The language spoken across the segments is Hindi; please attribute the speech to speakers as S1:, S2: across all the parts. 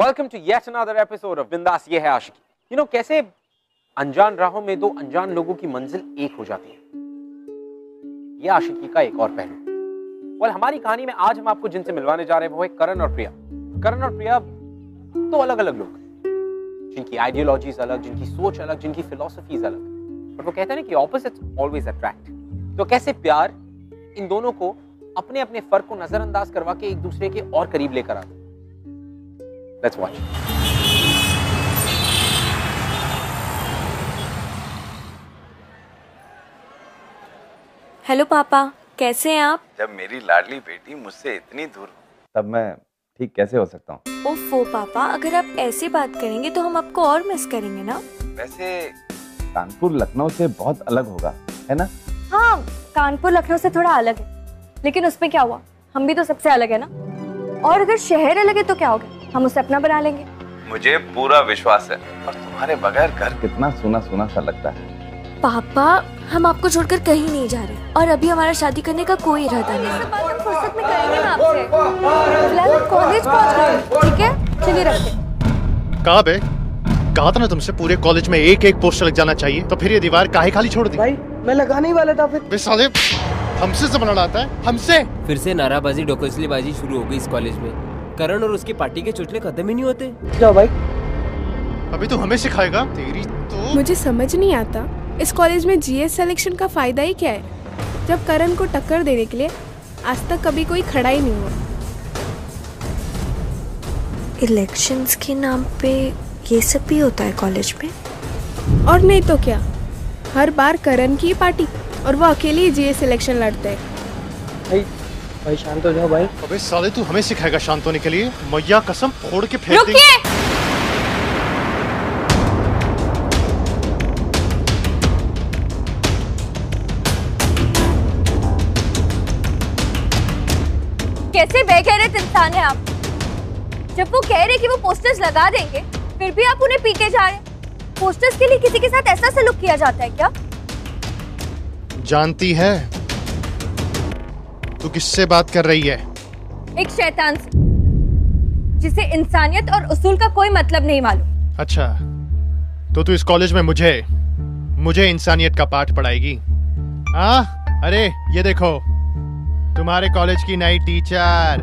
S1: Welcome to yet another episode of Bindaas ये है आशिकी। कैसे अनजान राहों में दो अनजान लोगों की मंजिल एक हो जाती है, ये आशिकी का एक और पहलू। हमारी कहानी में आज हम आपको जिनसे मिलवाने जा रहे हैं वो है करण और प्रिया। करण और प्रिया दो अलग अलग लोग, जिनकी आइडियोलॉजीज अलग, जिनकी सोच अलग, जिनकी फिलॉसफीज अलग, बट वो कहते हैं ना कि ऑपोजिट्स ऑलवेज अट्रैक्ट। तो कैसे प्यार इन दोनों को अपने अपने फर्क को नजरअंदाज करवा के एक दूसरे के और करीब लेकर आता। Let's watch.
S2: हेलो पापा, कैसे हैं आप?
S3: जब मेरी लाडली बेटी मुझसे इतनी दूर
S4: तब मैं ठीक कैसे हो सकता हूँ?
S2: ओफो पापा, अगर आप ऐसे बात करेंगे तो हम आपको और मिस करेंगे ना।
S3: वैसे
S4: कानपुर लखनऊ से बहुत अलग होगा, है ना?
S5: हाँ, कानपुर लखनऊ से थोड़ा अलग है, लेकिन उसमें क्या हुआ, हम भी तो सबसे अलग है ना। और अगर शहर अलग है तो क्या होगा, हम उसे अपना बना लेंगे।
S3: मुझे पूरा विश्वास है, और तुम्हारे बगैर घर
S4: कितना सूना सूना सा लगता है।
S2: पापा, हम आपको छोड़कर कहीं नहीं जा रहे और अभी हमारा शादी करने का कोई इरादा नहीं है।
S5: बात हम फुर्सत में करेंगे ना आपसे। फिलहाल हम कॉलेज पहुंच गए, ठीक है? चलिए रखते।
S6: कहा बे? कहा था ना तुमसे पूरे कॉलेज में एक एक पोस्टर लग जाना चाहिए, तो फिर ये दीवार काहे खाली छोड़ दी?
S7: भाई मैं लगाने ही वाला था फिर।
S6: बे साले, हमसे जमाना आता है, हमसे।
S8: फिर से नाराबाजी डोकसलीबाजी शुरू हो गई इस कॉलेज में। करण और उसकी पार्टी के चुटले खत्म ही नहीं होते।
S7: जाओ भाई।
S6: अभी तो हमें सिखाएगा? तेरी तो
S9: मुझे समझ नहीं आता इस कॉलेज में जीएस सिलेक्शन का फायदा ही क्या है, जब करण को टक्कर देने के लिए आज तक कभी कोई खड़ा ही नहीं हुआ।
S2: इलेक्शंस के नाम पे ये सब भी होता है कॉलेज में?
S9: और नहीं तो क्या, हर बार करण की पार्टी और वो अकेले ही जीएस सिलेक्शन लड़ते हैं।
S7: भाई शांत हो जाओ भाई।
S6: अबे साले, तू हमें सिखाएगा शांत होने के लिए? मैया कसम फोड़ के फेंक देंगे।
S5: रुकिए! कैसे बेगैरत इंसान है आप। जब वो कह रहे कि वो पोस्टर्स लगा देंगे, फिर भी आप उन्हें पीटे जा रहे हैं। पोस्टर्स के लिए किसी के साथ ऐसा सलूक किया जाता है क्या?
S6: जानती है तू किससे बात कर रही है?
S5: एक शैतान से, जिसे इंसानियत और उसूल का कोई मतलब नहीं मालूम।
S6: अच्छा, तो तू इस कॉलेज में मुझे इंसानियत का पाठ पढ़ाएगी? हाँ, अरे ये देखो, तुम्हारे कॉलेज की नई टीचर।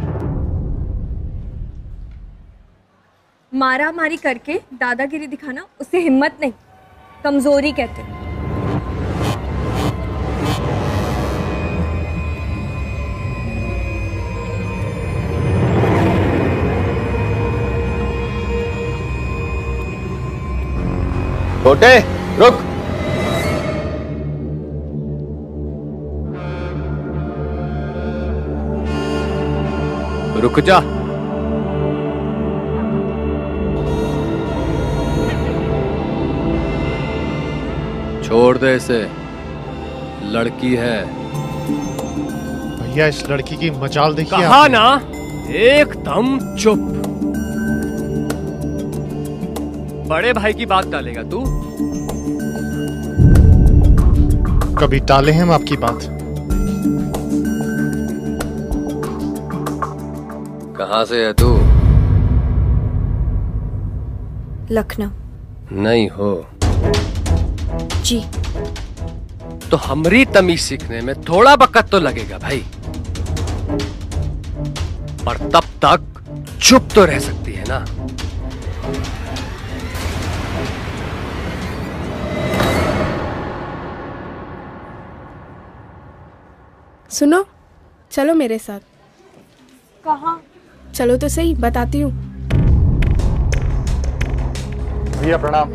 S5: मारा मारी करके दादागिरी दिखाना उसे हिम्मत नहीं, कमजोरी कहते हैं।
S4: छोटे, रुक।
S8: रुक जा। छोड़ दे इसे, लड़की है।
S6: भैया, इस लड़की की मजाल देखिए।
S8: कहा ना, एकदम चुप। बड़े भाई की बात डालेगा तू?
S6: कभी टाले हैं हम आपकी बात?
S8: कहाँ से है तू?
S2: लखनऊ।
S8: नहीं हो
S2: जी।
S8: तो हमरी तमीज सीखने में थोड़ा वक्त तो लगेगा भाई, पर तब तक चुप तो रह सकती है ना।
S9: सुनो, चलो मेरे साथ।
S5: कहाँ?
S9: चलो तो सही, बताती हूँ।
S6: भैया प्रणाम।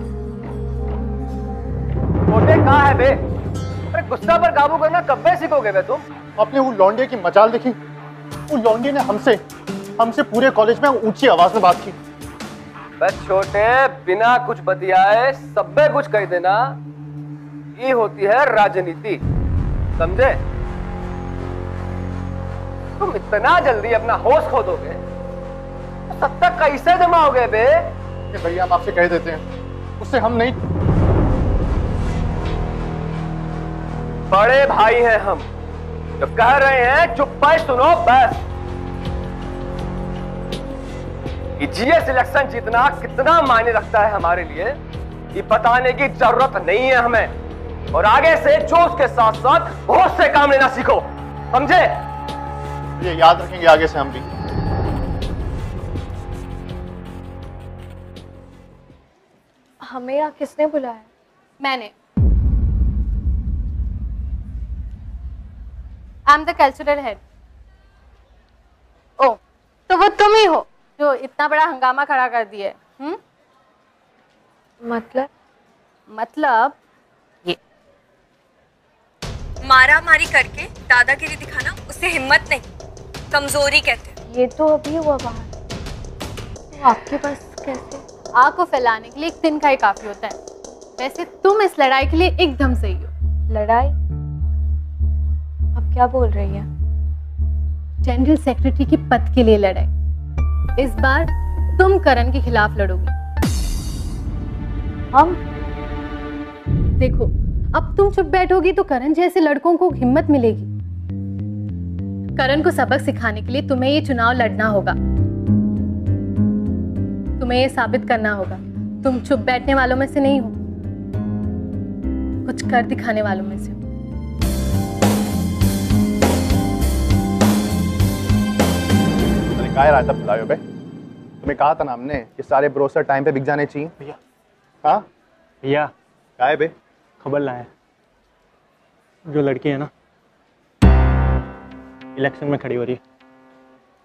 S7: छोटे कहाँ है बे? अरे गुस्सा पर काबू करना कब से सीखोगे बे तुम?
S6: आपने वो लौंडे की मजाल देखी? वो लौंडे ने हमसे पूरे कॉलेज में ऊंची आवाज में बात की।
S7: बस छोटे, बिना कुछ बतियाए सबे कुछ कह देना, ये होती है राजनीति, समझे? तुम इतना जल्दी अपना होश खो दोगे तो सत्ता कैसे जमाओगे बे?
S6: भैया, हम आपसे कह देते हैं, उससे हम नहीं।
S7: बड़े भाई हैं हम, जो कह रहे हैं चुप पर सुनो बस। कि जीए सिलेक्शन जीतना कितना मायने रखता है हमारे लिए, ये बताने की जरूरत नहीं है हमें। और आगे से जोश के साथ साथ बहुत से काम लेना सीखो, समझे?
S6: ये याद रखेंगे आगे से हम भी।
S5: हमें यहाँ किसने बुलाया?
S10: मैंने। I am the cultural head. Oh, तो वो तुम ही हो जो इतना बड़ा हंगामा खड़ा कर दिए। मतलब ये
S5: मारा मारी करके दादागिरी दिखाना उसे हिम्मत नहीं, कमजोरी कहते हैं। ये तो अभी हुआ बाहर, तो आपके पास कैसे?
S10: आग को फैलाने के लिए एक तिनका ही काफी होता है। वैसे तुम इस लड़ाई के लिए एकदम सही हो।
S5: लड़ाई? आप क्या बोल रही हैं?
S10: जनरल सेक्रेटरी के पद के लिए लड़ाई। इस बार तुम करण के खिलाफ लड़ोगी।
S5: हम?
S10: देखो, अब तुम चुप बैठोगी तो करण जैसे लड़कों को हिम्मत मिलेगी। करण को सबक सिखाने के लिए तुम्हें ये चुनाव लड़ना होगा। तुम्हें ये साबित करना होगा तुम चुप बैठने वालों में से नहीं हो, कुछ कर दिखाने वालों में से हो।
S6: क्या रायता पिलायो बे? तुम्हें कहा था ना हमने कि सारे ब्रोसर टाइम पे बिक जाने चाहिए। भैया। हाँ
S11: भैया,
S6: क्या है बे?
S11: खबर लाए, जो लड़की है ना इलेक्शन में खड़ी हो रही है।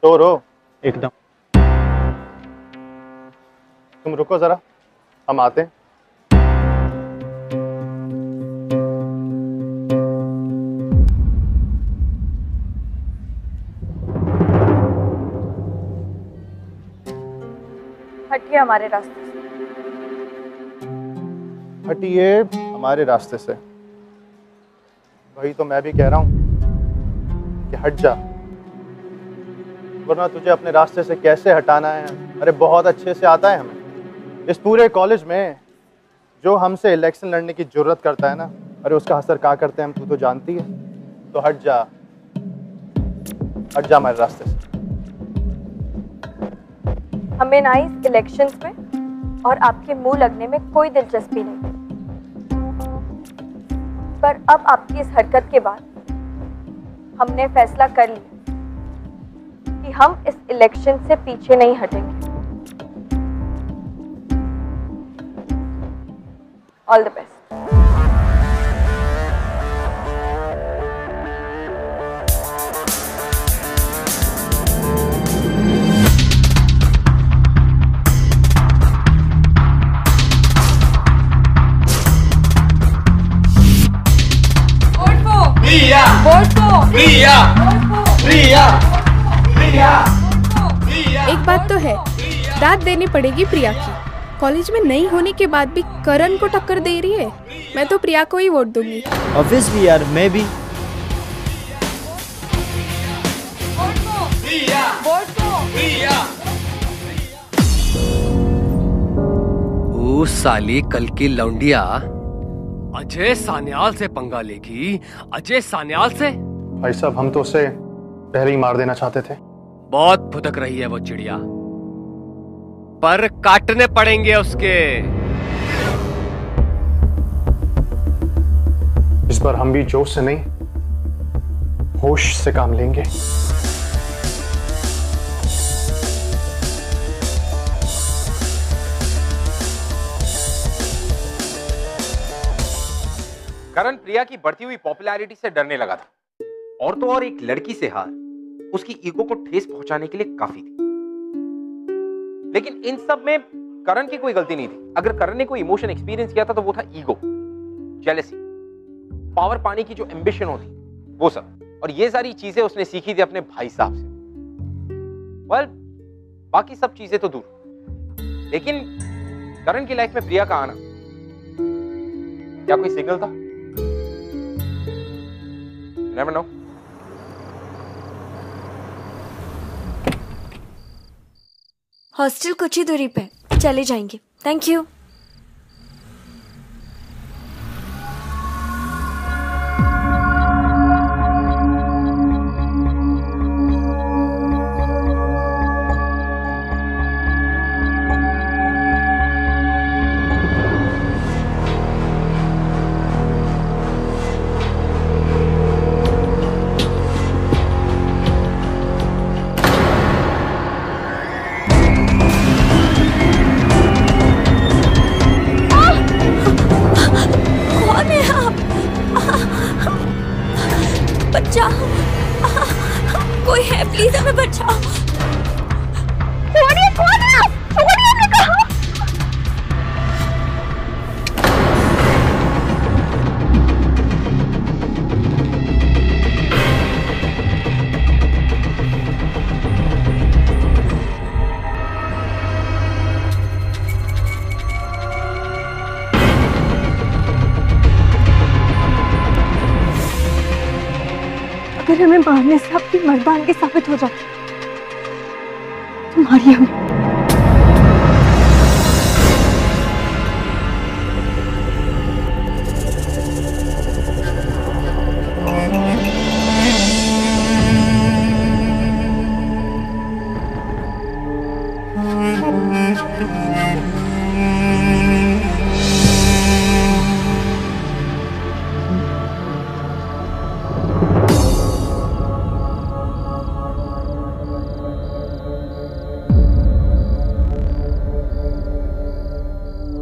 S6: तो रो
S11: एकदम।
S6: तुम रुको जरा, हम आते हैं।
S5: हटिए हमारे रास्ते से।
S6: हटिए हमारे रास्ते से। वही तो मैं भी कह रहा हूं कि हट जा, वरना तुझे अपने रास्ते से कैसे हटाना है अरे बहुत अच्छे से आता है हमें। इस पूरे कॉलेज में जो हमसे इलेक्शन लड़ने की जरूरत करता है ना, अरे उसका असर क्या करते हैं हम, तू तो जानती है। तो हट जा हमारे रास्ते से।
S5: हमें ना इस इलेक्शंस में और आपके मुंह लगने में कोई दिलचस्पी नहीं, पर अब आपकी इस हरकत के बाद हमने फैसला कर लिया कि हम इस इलेक्शन से पीछे नहीं हटेंगे। All the best.
S9: एक बात तो है, दाद देनी पड़ेगी प्रिया की। कॉलेज में नहीं होने के बाद भी करण को टक्कर दे रही है। मैं तो प्रिया को ही वोट दूंगी।
S11: ऑब्वियसली यार, मैं भी।
S7: ओ साली कल की लौंडिया अजय सान्याल से पंगा लेगी। अजय सान्याल से?
S6: भाई साहब, हम तो उसे पहले ही मार देना चाहते थे।
S7: बहुत फुदक रही है वो चिड़िया, पर काटने पड़ेंगे उसके।
S6: इस बार हम भी जोश से नहीं, होश से काम लेंगे।
S1: करण प्रिया की बढ़ती हुई पॉपुलैरिटी से डरने लगा था, और तो और एक लड़की से हार उसकी ईगो को ठेस पहुंचाने के लिए काफी थी। लेकिन इन सब में करण की कोई गलती नहीं थी। अगर करण ने कोई इमोशन एक्सपीरियंस किया था तो वो था ईगो, जेलसी, पावर पाने की जो एम्बिशन होती, वो सब। और ये सारी चीजें उसने सीखी थी अपने भाई साहब से। वेल, बाकी सब चीजें तो दूर, लेकिन करण की लाइफ में प्रिया का आना क्या कोई सिग्नल था? Never know.
S2: हॉस्टल कुछ ही दूरी पे, चले जाएंगे। Thank you.
S5: अगर हमें मारने से आपकी मर्दानगी साबित हो जाती तो मारिए हमें।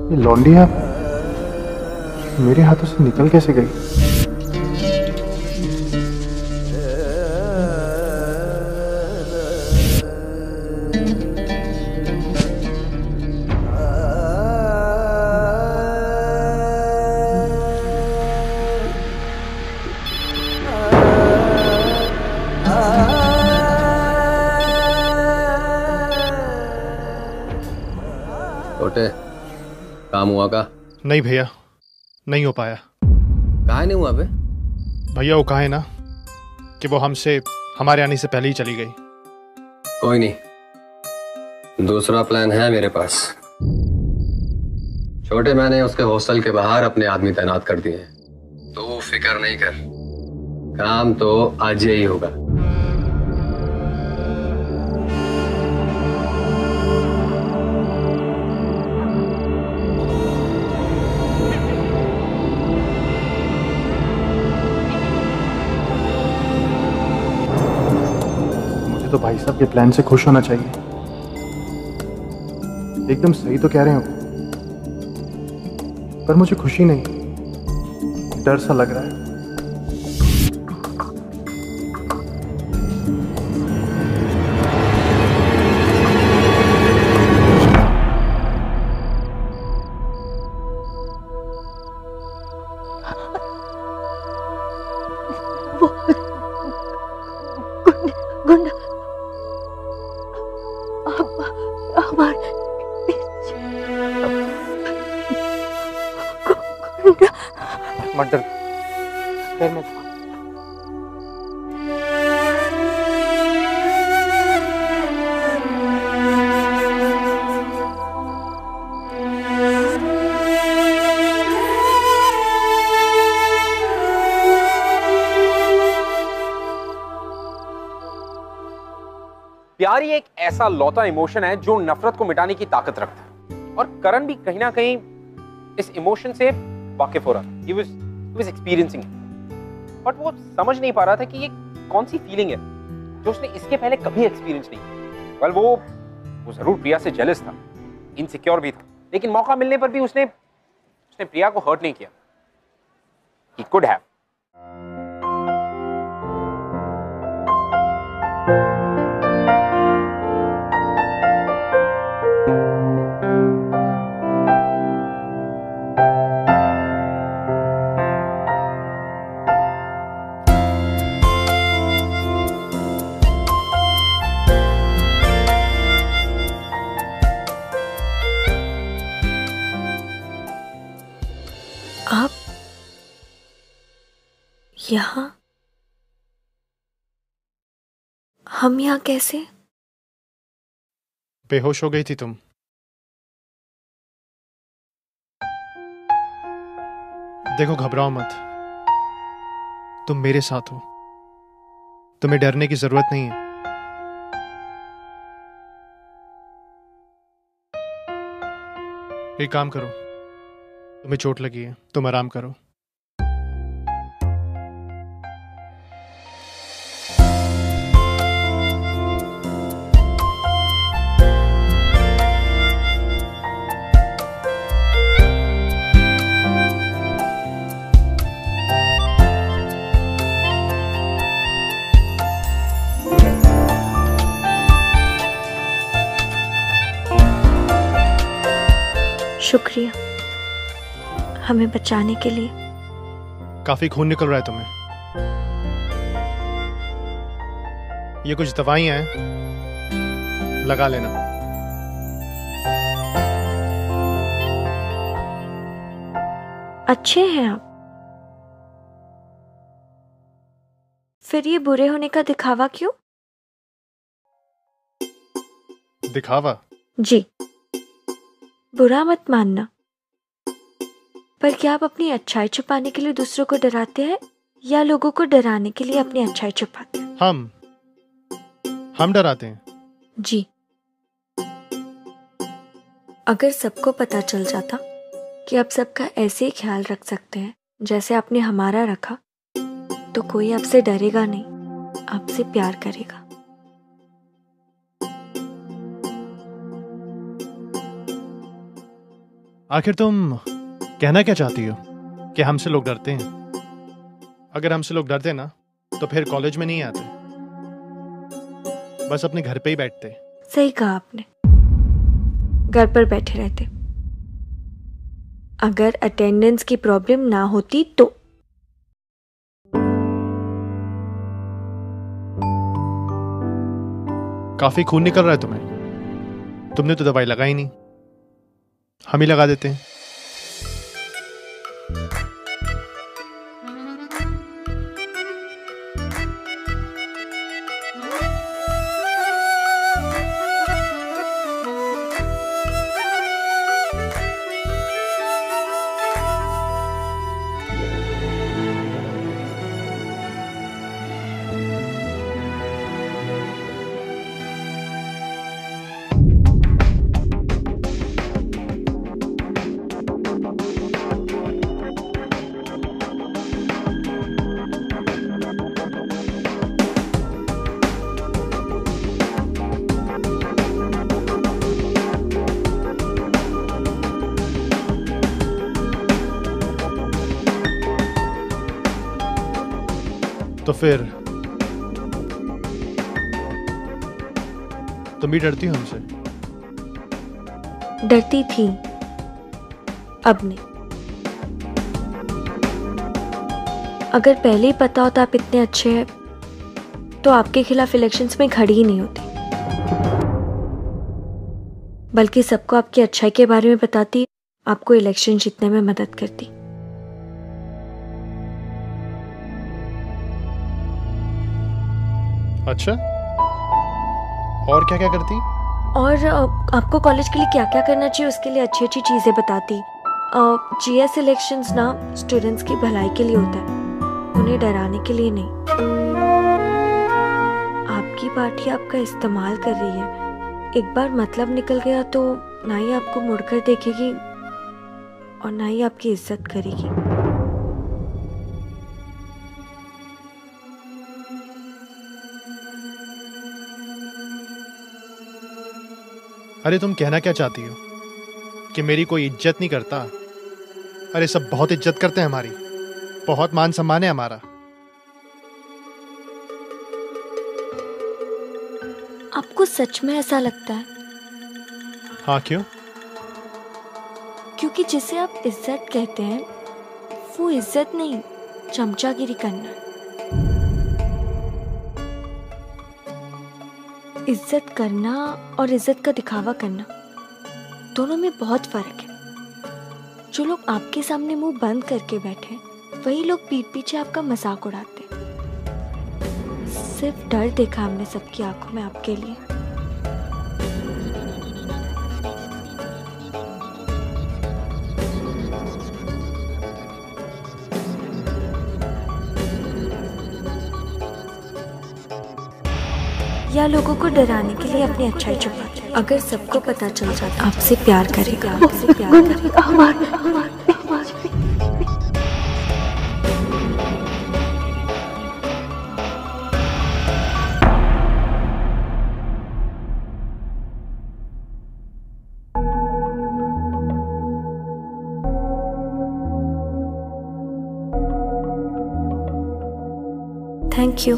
S6: ये लौंडिया मेरे हाथों से निकल कैसे गई?
S7: छोटे काम हुआ का?
S6: नहीं भैया, नहीं हो पाया।
S7: कहा नहीं हुआ बे?
S6: भैया वो कहा है ना कि वो हमसे हमारे आने से पहले ही चली गई।
S7: कोई नहीं, दूसरा प्लान है मेरे पास। छोटे मैंने उसके हॉस्टल के बाहर अपने आदमी तैनात कर दिए हैं, तो फिक्र नहीं कर, काम तो आज ही होगा।
S6: तो भाई साहब के प्लान से खुश होना चाहिए। एकदम सही तो कह रहे हो, पर मुझे खुशी नहीं, डर सा लग रहा है। मत डर, डर मत।
S1: प्यार ही एक ऐसा लौता इमोशन है जो नफरत को मिटाने की ताकत रखता है, और करण भी कहीं ना कहीं इस इमोशन से वाकिफ हो रहा था। He was experiencing it. But वो समझ नहीं पा रहा था कि ये कौन सी फीलिंग है जो उसने इसके पहले कभी एक्सपीरियंस नहीं की। वेल वो जरूर प्रिया से जेलस था, इनसिक्योर भी था, लेकिन मौका मिलने पर भी उसने प्रिया को हर्ट नहीं किया। He could have.
S2: आप यहाँ? हम यहाँ कैसे?
S6: बेहोश हो गई थी तुम। देखो घबराओ मत, तुम मेरे साथ हो, तुम्हें डरने की जरूरत नहीं है। एक काम करो, तुम्हें चोट लगी है, तुम आराम करो।
S2: शुक्रिया हमें बचाने के लिए।
S6: काफी खून निकल रहा है तुम्हें। ये कुछ दवाइयां हैं, लगा लेना।
S2: अच्छे हैं आप, फिर ये बुरे होने का दिखावा क्यों?
S6: दिखावा?
S2: जी, बुरा मत मानना, पर क्या आप अपनी अच्छाई छुपाने के लिए दूसरों को डराते हैं या लोगों को डराने के लिए अपनी अच्छाई छुपाते हैं?
S6: हम डराते हैं।
S2: जी। अगर सबको पता चल जाता कि आप सबका ऐसे ही ख्याल रख सकते हैं जैसे आपने हमारा रखा, तो कोई आपसे डरेगा नहीं, आपसे प्यार करेगा।
S6: आखिर तुम कहना क्या चाहती हो? कि हमसे लोग डरते हैं? अगर हमसे लोग डरते ना तो फिर कॉलेज में नहीं आते, बस अपने घर पे ही बैठते।
S2: सही कहा आपने, घर पर बैठे रहते। अगर अटेंडेंस की प्रॉब्लम ना होती तो।
S6: काफी खून निकल रहा है तुम्हें। तुमने तो दवाई लगाई नहीं, हम ही लगा देते हैं। तो फिर तुम भी डरती हो हमसे?
S2: डरती थी, अब नहीं। अगर पहले ही पता होता आप इतने अच्छे हैं तो आपके खिलाफ इलेक्शंस में खड़ी ही नहीं होती, बल्कि सबको आपकी अच्छाई के बारे में बताती, आपको इलेक्शन जीतने में मदद करती।
S6: अच्छा, और क्या क्या करती?
S2: और आपको कॉलेज के लिए क्या क्या करना चाहिए उसके लिए अच्छी अच्छी चीजें बताती। जीएस इलेक्शंस ना स्टूडेंट्स की भलाई के लिए होता है, उन्हें डराने के लिए नहीं। आपकी पार्टी आपका इस्तेमाल कर रही है, एक बार मतलब निकल गया तो ना ही आपको मुड़कर देखेगी और ना ही आपकी इज्जत करेगी।
S6: अरे तुम कहना क्या चाहती हो? कि मेरी कोई इज्जत नहीं करता? अरे सब बहुत इज्जत करते हैं हमारी, बहुत मान सम्मान है हमारा।
S2: आपको सच में ऐसा लगता है?
S6: हाँ, क्यों?
S2: क्योंकि जिसे आप इज्जत कहते हैं वो इज्जत नहीं, चमचागिरी करना है। इज्जत करना और इज्जत का दिखावा करना दोनों में बहुत फर्क है। जो लोग आपके सामने मुंह बंद करके बैठे हैं वही लोग पीठ पीछे आपका मजाक उड़ाते हैं। सिर्फ डर देखा हमने सबकी आंखों में आपके लिए। या लोगों को डराने के लिए अपनी अच्छाई छुपाते हैं। अगर सबको पता चल जाता आपसे प्यार करेगा, आपसे प्यार करेगा। थैंक यू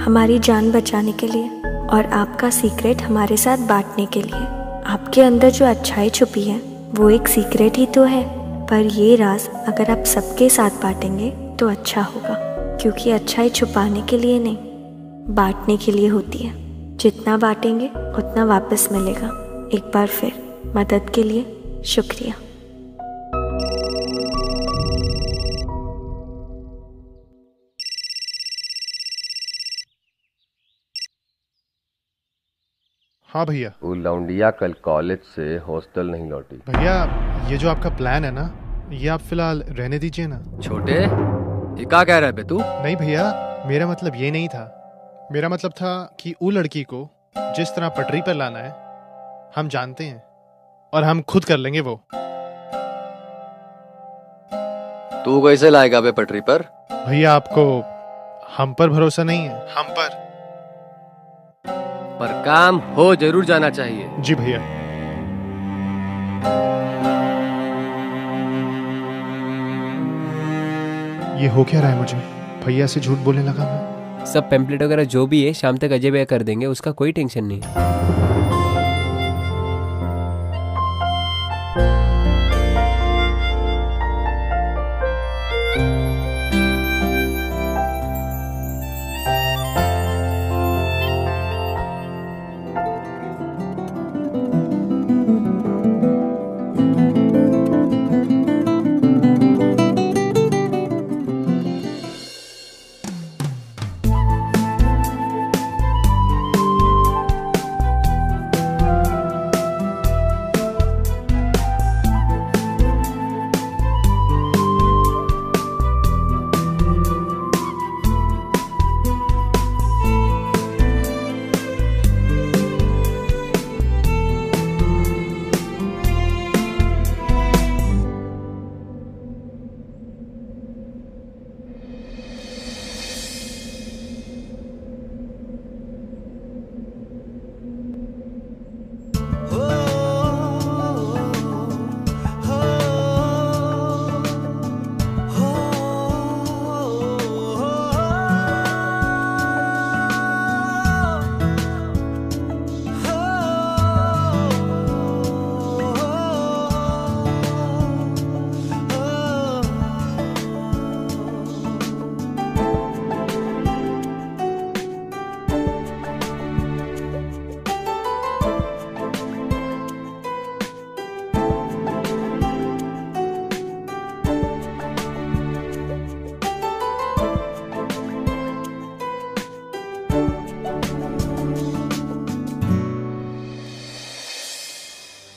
S2: हमारी जान बचाने के लिए और आपका सीक्रेट हमारे साथ बांटने के लिए। आपके अंदर जो अच्छाई छुपी है वो एक सीक्रेट ही तो है, पर ये राज अगर आप सबके साथ बांटेंगे तो अच्छा होगा, क्योंकि अच्छाई छुपाने के लिए नहीं, बांटने के लिए होती है। जितना बांटेंगे उतना वापस मिलेगा। एक बार फिर मदद के लिए शुक्रिया।
S6: हाँ भैया।
S7: वो लौंडिया कल कॉलेज से हॉस्टल नहीं लौटी।
S6: भैया ये जो आपका प्लान है ना, ये आप फिलहाल रहने दीजिए ना।
S7: छोटे, ये क्या कह रहा है बे तू?
S6: नहीं भैया, मेरा मतलब ये नहीं था। मेरा मतलब था कि वो लड़की को जिस तरह पटरी पर लाना है हम जानते हैं, और हम खुद कर लेंगे वो।
S7: तू कैसे लाएगा बे पटरी पर?
S6: भैया आपको हम पर भरोसा नहीं है? हम पर
S7: काम हो जरूर जाना चाहिए।
S6: जी भैया। ये हो क्या रहा है मुझे? भैया से झूठ बोलने लगा मैं।
S8: सब पेम्पलेट वगैरह जो भी है शाम तक अजय भैया कर देंगे, उसका कोई टेंशन नहीं है।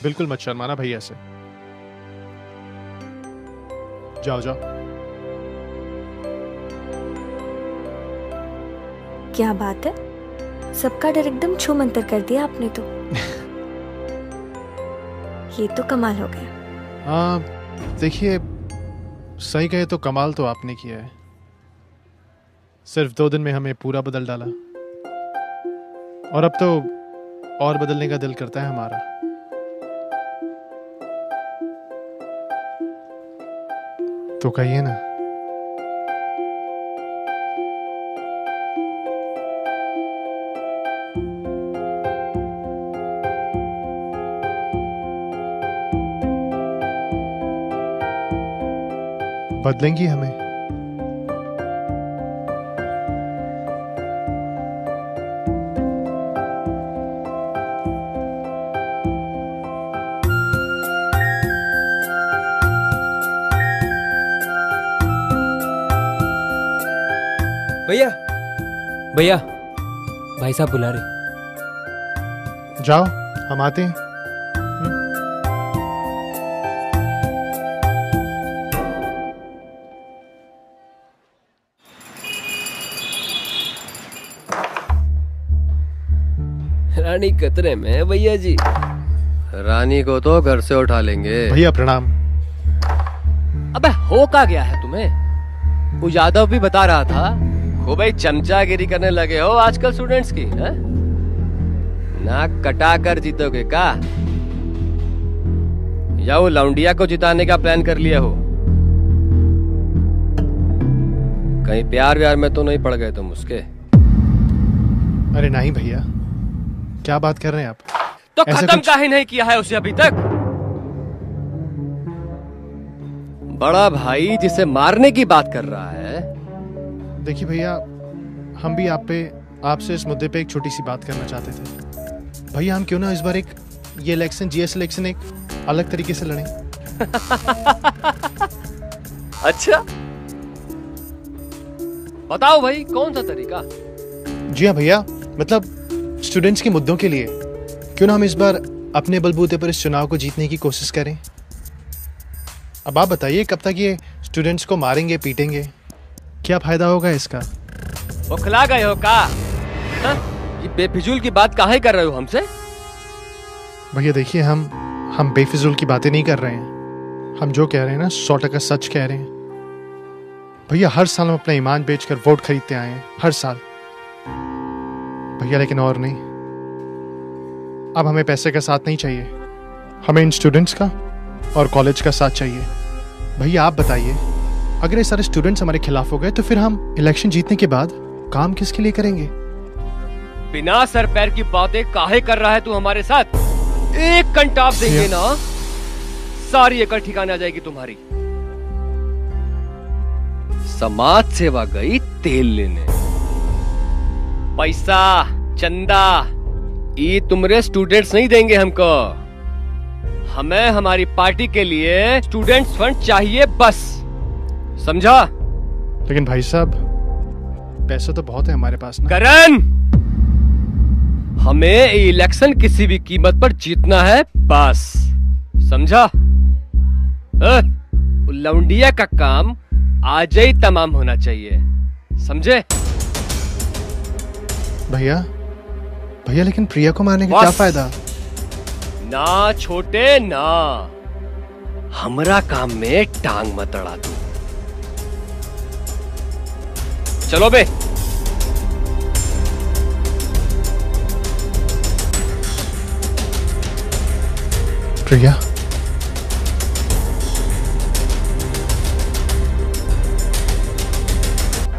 S6: बिल्कुल मत शर्माना भैया से। जाओ जाओ।
S2: क्या बात है, सबका डर एकदम छू मंतर कर दिया आपने तो। ये तो कमाल हो गया।
S6: देखिए, सही कहे तो कमाल तो आपने किया है। सिर्फ 2 दिन में हमें पूरा बदल डाला, और अब तो और बदलने का दिल करता है हमारा। तो कहिए ना। बदलेंगी हमें?
S8: भैया भैया, भाई साहब बुला रहे।
S6: जाओ, हम आते हैं।
S8: रानी खतरे में है भैया जी।
S7: रानी को तो घर से उठा लेंगे।
S6: भैया प्रणाम।
S7: अबे हो क्या गया है तुम्हें? वो यादव भी बता रहा था वो भाई चमचागिरी करने लगे हो आजकल स्टूडेंट्स की। है? नाक कटा कर जीतोगे का? या वो लौंडिया को जिताने का प्लान कर लिया हो? कहीं प्यार व्यार में तो नहीं पड़ गए तुम उसके?
S6: अरे नहीं भैया, क्या बात कर रहे हैं आप?
S7: तो खत्म काहे नहीं किया है उसे अभी तक? बड़ा भाई जिसे मारने की बात कर रहा है।
S6: देखिए भैया, हम भी आपसे इस मुद्दे पे एक छोटी सी बात करना चाहते थे। भैया हम क्यों ना इस बार ये इलेक्शन, जीएस इलेक्शन एक अलग तरीके से लड़ें।
S7: अच्छा बताओ भाई, कौन सा तरीका?
S6: जी हाँ भैया, मतलब स्टूडेंट्स के मुद्दों के लिए, क्यों ना हम इस बार अपने बलबूते पर इस चुनाव को जीतने की कोशिश करें। अब आप बताइए, कब तक ये स्टूडेंट्स को मारेंगे पीटेंगे, क्या फायदा होगा इसका?
S7: बौखला गए हो का? ये बेफिजूल की बात काहे कर रहे हो हमसे?
S6: भैया देखिए, हम बेफिजूल की बातें नहीं कर रहे हैं। हम जो कह रहे हैं ना 100% सच कह रहे हैं। भैया हर साल हम अपना ईमान बेचकर वोट खरीदते आए हैं, हर साल भैया, लेकिन और नहीं। अब हमें पैसे का साथ नहीं चाहिए, हमें इन स्टूडेंट्स का और कॉलेज का साथ चाहिए। भैया आप बताइए, अगर ये सारे स्टूडेंट्स हमारे खिलाफ हो गए तो फिर हम इलेक्शन जीतने के बाद काम किसके लिए करेंगे?
S7: बिना सर पैर की बातें काहे कर रहा है तू हमारे साथ? एक कंटाप देंगे ना, सारी एकड़ ठिकाने आ जाएगी तुम्हारी। समाज सेवा गई तेल लेने, पैसा चंदा ये तुमरे स्टूडेंट्स नहीं देंगे हमको। हमें हमारी पार्टी के लिए स्टूडेंट्स फंड चाहिए बस, समझा?
S6: लेकिन भाई साहब पैसे तो बहुत है हमारे पास ना।
S7: करण, हमें इलेक्शन किसी भी कीमत पर जीतना है बस, समझा? लौंडिया का काम आज ही तमाम होना चाहिए, समझे?
S6: भैया लेकिन प्रिया को मारने का क्या फायदा?
S7: ना छोटे ना, हमरा काम में टांग मत अड़ा तू। चलो बे।
S6: प्रिया,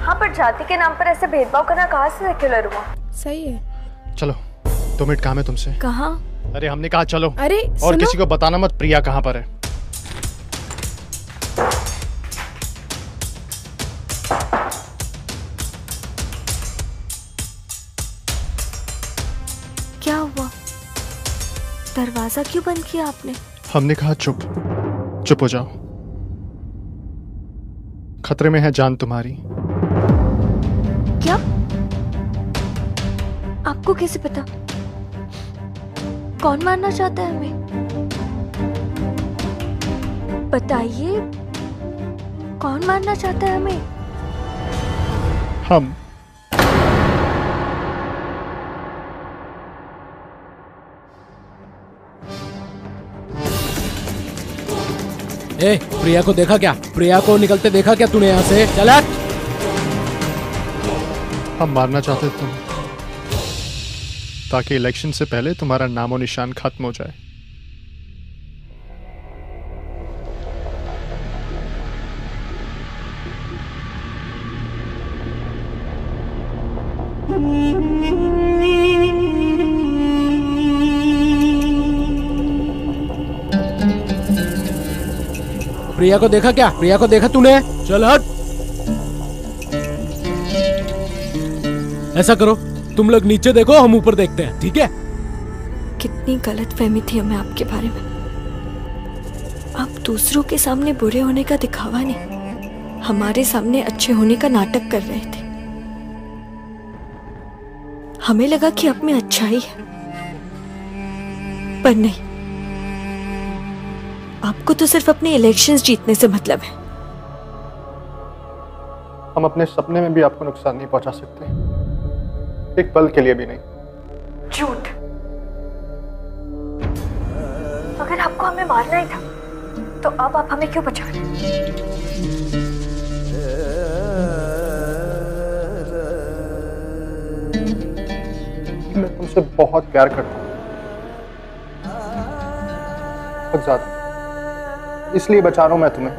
S2: हाँ, पर जाति के नाम पर ऐसे भेदभाव करना कहाँ से सेक्युलर हुआ?
S9: सही है।
S6: चलो 2 मिनट काम है तुमसे।
S2: कहाँ?
S6: अरे हमने कहा चलो।
S9: अरे
S6: और किसी को बताना मत प्रिया कहाँ पर है।
S2: क्या हुआ? दरवाजा क्यों बंद किया आपने?
S6: हमने कहा चुप हो जाओ, खतरे में है जान तुम्हारी।
S2: क्या? आपको कैसे पता? कौन मारना चाहता है हमें? बताइए, कौन मारना चाहता है हमें?
S6: हम।
S12: ए, प्रिया को देखा क्या? प्रिया को निकलते देखा क्या तूने यहाँ से? चल हट।
S6: हम मारना चाहते तुम, ताकि इलेक्शन से पहले तुम्हारा नामो निशान खत्म हो जाए।
S12: प्रिया को देखा क्या? प्रिया को देखा तूने? चल हट। ऐसा करो, तुम लोग नीचे देखो, हम ऊपर देखते हैं, ठीक है?
S2: कितनी गलतफहमी थी हमें आपके बारे में। आप दूसरों के सामने बुरे होने का दिखावा नहीं, हमारे सामने अच्छे होने का नाटक कर रहे थे। हमें लगा कि आप में अच्छाई है, पर नहीं, आपको तो सिर्फ अपने इलेक्शंस जीतने से मतलब है।
S6: हम अपने सपने में भी आपको नुकसान नहीं पहुंचा सकते, एक पल के लिए भी नहीं।
S2: झूठ। अगर आपको हमें मारना ही था तो अब आप हमें क्यों बचा रहे?
S6: मैं तुमसे बहुत प्यार करता हूँ, बहुत ज्यादा, इसलिए बचा रहा हूं मैं तुम्हें।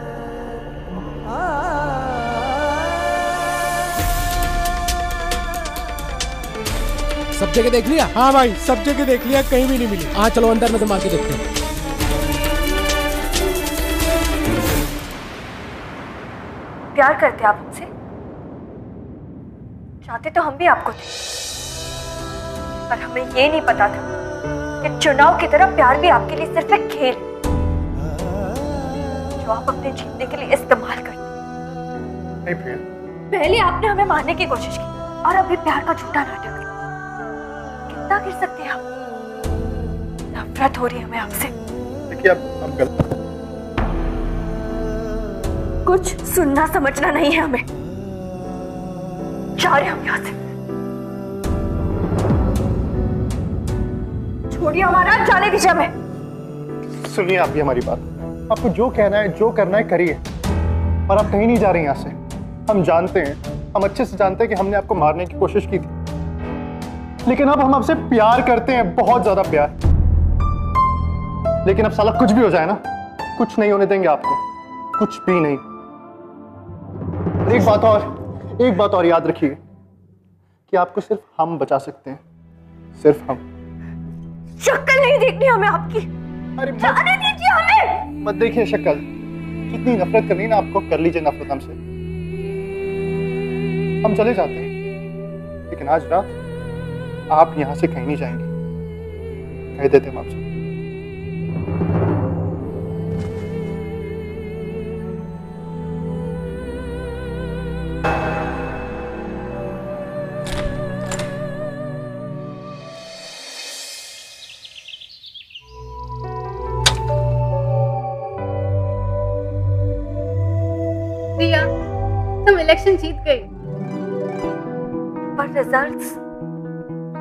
S12: सब जगह देख लिया? हाँ भाई, सब जगह देख लिया, कहीं भी नहीं मिली। हाँ चलो अंदर में तो मार के देखते हैं।
S2: प्यार करते आप हमसे? चाहते तो हम भी आपको थे, पर हमें ये नहीं पता था कि चुनाव की तरह प्यार भी आपके लिए सिर्फ एक खेल है, जो आप अपने जीतने के लिए इस्तेमाल करते।
S6: नहीं प्रिया,
S2: पहले आपने हमें मारने की कोशिश की और अभी प्यार का झूठा नाटक। कितना गिर सकते हैं आप? नफरत हो रही है हमें आपसे।
S6: देखिए अब गलत,
S2: कुछ सुनना समझना नहीं है हमें। जा रहे हम यहाँ से। छोड़िए हमारा, जाने दीजिए हमें।
S6: सुनिए आप भी हमारी बात, आपको जो कहना है जो करना है करिए, पर आप कहीं नहीं जा रही यहाँ से। हम जानते हैं, हम अच्छे से जानते हैं कि हमने आपको मारने की कोशिश की थी, लेकिन अब हम आपसे प्यार करते हैं, बहुत ज्यादा प्यार। लेकिन अब साला कुछ भी हो जाए ना, कुछ नहीं होने देंगे आपको, कुछ भी नहीं। एक बात और याद रखिए कि आपको सिर्फ हम बचा सकते हैं, सिर्फ हम।
S2: शक्ल नहीं देखनी हमें आपकी।
S6: अरे
S2: जाने दीजिए हमें।
S6: मत देखिए शक्ल, जितनी नफरत करनी ना आपको कर लीजिए नफरत हमसे। हम चले जाते हैं, लेकिन आज रात आप यहां से कहीं नहीं जाएंगे, कह देते हम आपसे।
S10: प्रिया, तुम इलेक्शन जीत गई।
S2: पर रिजल्ट्स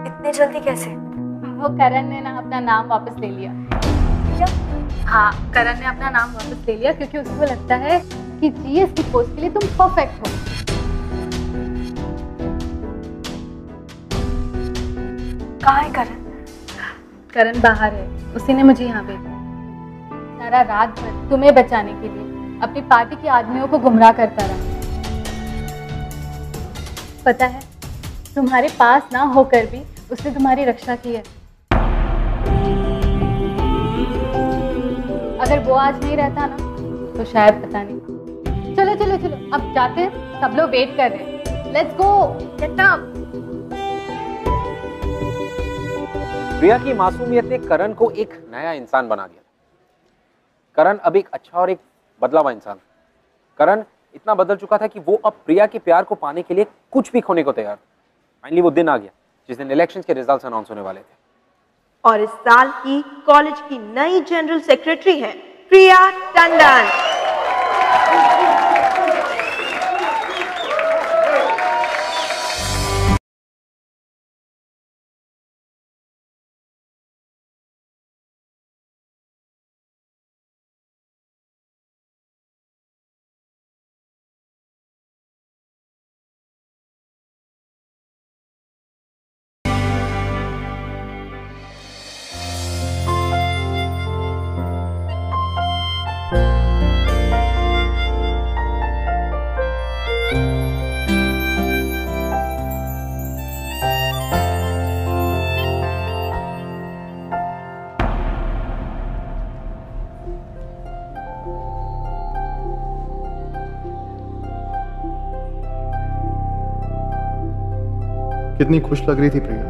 S2: इतने जल्दी कैसे?
S10: वो करण ने ना अपना नाम वापस ले लिया।
S2: क्या?
S10: हाँ, करण ने अपना नाम वापस ले लिया क्योंकि उसको लगता है कि जीएस की पोस्ट के लिए तुम परफेक्ट हो।
S2: कहाँ है करण?
S10: करण बाहर है, उसी ने मुझे यहाँ भेजा। सारा रात भर तुम्हें बचाने के लिए अपनी पार्टी के आदमियों को गुमराह करता रहा। पता है, तुम्हारे पास ना होकर भी उसने तुम्हारी रक्षा की है। अगर वो आज नहीं रहता ना तो शायद पता नहीं। चलो चलो चलो, अब जाते हैं, सब लोग वेट कर रहे हैं। Let's go, get up.
S1: Priya की मासूमियत ने करण को एक नया इंसान बना दिया। करण अब एक अच्छा और एक बदला हुआ इंसान। करण इतना बदल चुका था कि वो अब प्रिया के प्यार को पाने के लिए कुछ भी खोने को तैयार। फाइनली वो दिन आ गया जिस दिन इलेक्शंस के रिजल्ट्स अनाउंस होने वाले थे।
S13: और इस साल की कॉलेज की नई जनरल सेक्रेटरी है प्रिया टंडन।
S6: कितनी खुश लग रही थी प्रिया,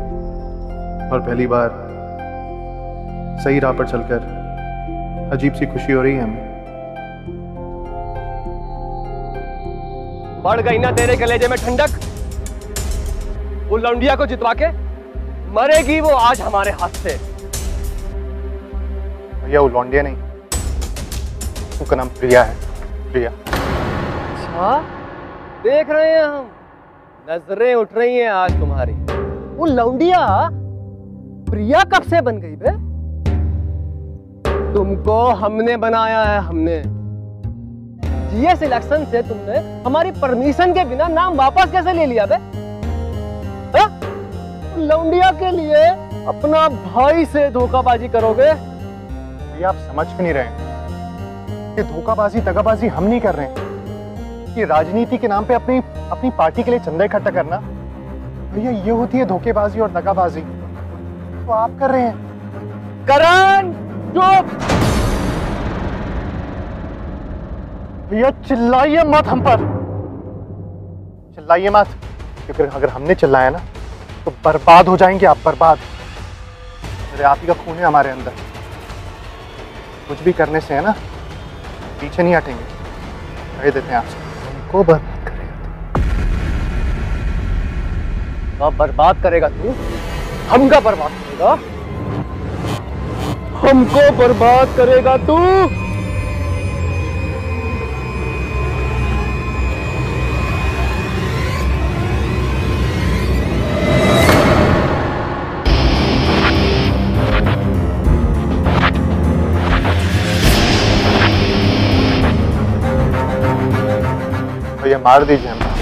S6: और पहली बार सही राह पर चलकर अजीब सी खुशी हो रही है हमें।
S7: बढ़ गई ना तेरे कलेजे में ठंडक। वो लौंडिया को जितवा के मरेगी वो आज हमारे हाथ से।
S6: भैया वो लौंडिया नहीं, उसका नाम प्रिया है, प्रिया।
S7: अच्छा, देख रहे हैं हम, नजरें उठ रही हैं आज तुम्हारी। वो लौंडिया प्रिया कब से बन गई बे? तुमको हमने बनाया है, हमने। जीएस इलेक्शन से तुमने हमारी परमिशन के बिना नाम वापस कैसे ले लिया बे? लौंडिया के लिए अपना भाई से धोखाबाजी करोगे?
S6: भैया आप समझ क्यों नहीं रहे? ये धोखाबाजी दगाबाजी हम नहीं कर रहे हैं। ये राजनीति के नाम पे अपनी पार्टी के लिए चंदा इकट्ठा करना, भैया ये होती है धोखेबाजी और दगाबाजी। तो आप कर रहे हैं।
S7: करण चुप!
S6: भैया चिल्लाइए मत हम पर, चिल्लाइए मत, क्योंकि अगर हमने चिल्लाया ना तो बर्बाद हो जाएंगे आप, बर्बाद। मेरे आप ही का खून है हमारे अंदर। कुछ भी करने से है ना पीछे नहीं हटेंगे, कह देते हैं आपसे। को बर्बाद करेगा, बर्बाद करेगा तू, हमका बर्बाद करेगा। हमको बर्बाद करेगा तू? भैया मार दीजिए हमें।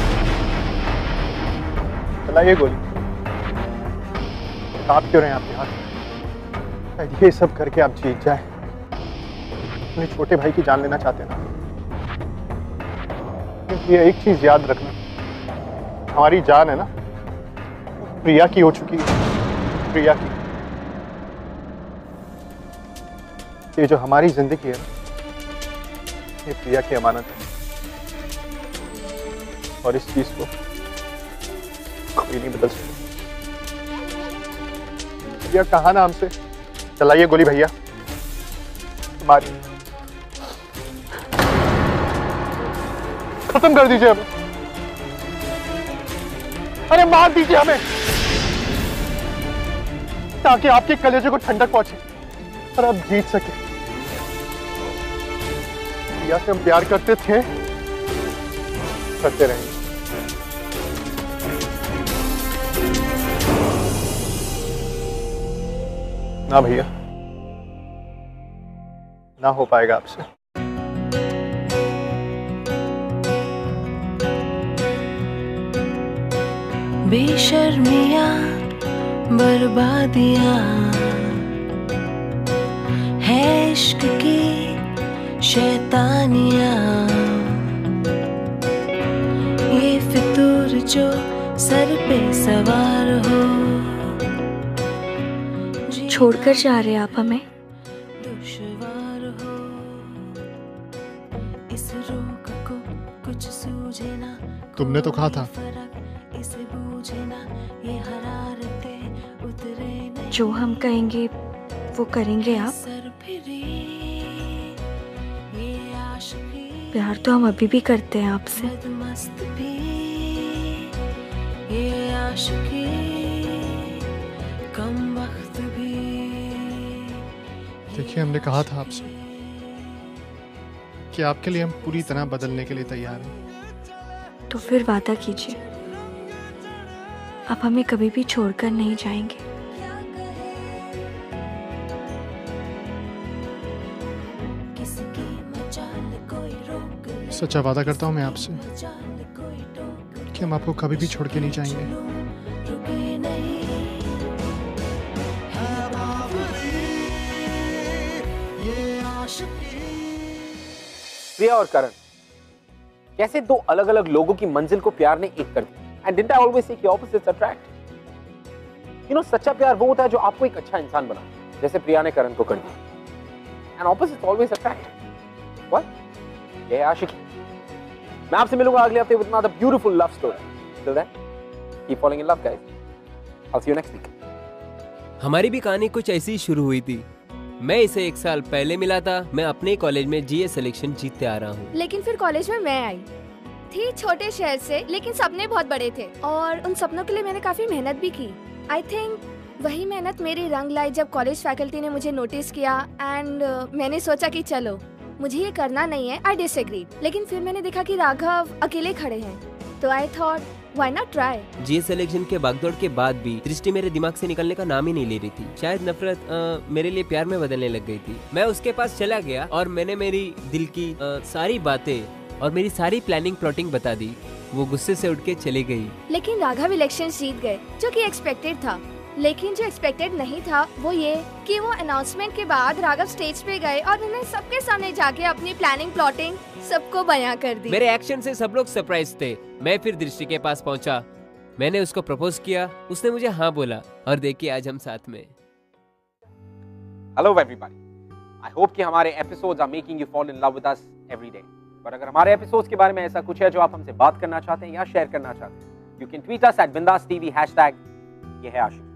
S6: चलाइए गोली। आप क्यों रहे हैं आपके हाथ? ये सब करके आप जीत जाए, अपने छोटे भाई की जान लेना चाहते हैं ना? क्योंकि ये एक चीज याद रखना, हमारी जान है ना प्रिया की हो चुकी है, प्रिया की। ये जो हमारी जिंदगी है ये प्रिया की अमानत है, और इस चीज को कोई नहीं बदल सकता। भैया कहा ना हमसे, चलाइए गोली भैया, मारिए, खत्म कर दीजिए हमें। अरे मार दीजिए हमें, ताकि आपके कलेजे को ठंडक पहुंचे और आप जीत सके। भैया से हम प्यार करते थे, करते रहेंगे। ना भैया, ना हो पाएगा आपसे।
S14: बेशर्मियां बर्बादियां है इश्क की शैतानियां, ये फितूर जो सर पे सवार हो।
S2: छोड़कर जा रहे आप हमें?
S14: दुश्वार हो इस रोग को कुछ सूझे ना।
S6: तुमने तो कहा था
S14: इसे बूझे ना, ये हरारते उतरे नहीं।
S2: जो हम कहेंगे वो करेंगे आप? प्यार तो हम अभी भी करते हैं आपसे।
S14: मस्त भी ये आशिकी, कम वक्त भी।
S6: देखिए हमने कहा था आपसे कि आपके लिए हम पूरी तरह बदलने के लिए तैयार हैं।
S2: तो फिर वादा कीजिए, आप हमें कभी भी छोड़कर नहीं जाएंगे।
S6: सच्चा वादा करता हूँ मैं आपसे कि हम आपको कभी भी छोड़ के नहीं जाएंगे।
S1: प्रिया और करण, कैसे दो अलग अलग लोगों की मंजिल को प्यार ने एक कर दिया। And didn't I always say कि ऑपोजिट्स अट्रैक्ट? यू नो, सच्चा प्यार वो होता है जो आपको एक अच्छा इंसान बना, जैसे प्रिया ने करण को कर दिया। And opposites always attract. What? ये आशिकी। मैं आपसे मिलूंगा अगले हफ्ते with another beautiful love story. Till then, keep following in love guys. I will see you next week.
S8: हमारी भी कहानी कुछ ऐसी ही शुरू हुई थी। मैं इसे 1 साल पहले मिला था। मैं अपने कॉलेज में जीए सिलेक्शन जीतते आ रहा हूँ।
S5: लेकिन फिर कॉलेज में मैं आई थी, छोटे शहर से, लेकिन सपने बहुत बड़े थे और उन सपनों के लिए मैंने काफी मेहनत भी की। आई थिंक वही मेहनत मेरी रंग लाई जब कॉलेज फैकल्टी ने मुझे नोटिस किया एंड मैंने सोचा कि चलो मुझे ये करना नहीं है। आई डिसएग्री, लेकिन फिर मैंने देखा कि राघव अकेले खड़े हैं, तो I thought why not try.
S8: GA selection के भागदौड़ के बाद भी दृष्टि मेरे दिमाग से निकलने का नाम ही नहीं ले रही थी। शायद नफरत मेरे लिए प्यार में बदलने लग गई थी। मैं उसके पास चला गया और मैंने मेरी दिल की सारी बातें और मेरी सारी प्लानिंग प्लॉटिंग बता दी। वो गुस्से से उठ के चली गई।
S5: लेकिन राघव इलेक्शन जीत गए, जो कि एक्सपेक्टेड था। लेकिन जो एक्सपेक्टेड नहीं था वो ये कि वो अनाउंसमेंट के बाद राघव स्टेज पे गए और उन्होंने सबके सामने जाके अपनी प्लानिंग प्लॉटिंग सबको बयां कर दी।
S8: मेरे एक्शन से सब लोग सरप्राइज थे। मैं फिर दृष्टि के पास पहुंचा, मैंने उसको प्रपोज किया, उसने मुझे हाँ बोला और देखिए आज हम साथ में।
S1: हेलो एवरीबॉडी, आई होप कि हमारे episodes are making you fall in love with us every day. पर अगर हमारे एपिसोड्स के बारे में ऐसा कुछ है जो आप हमसे बात करना चाहते हैं या शेयर करना चाहते हैं, you can tweet us @bindaastv #ये है आशिक।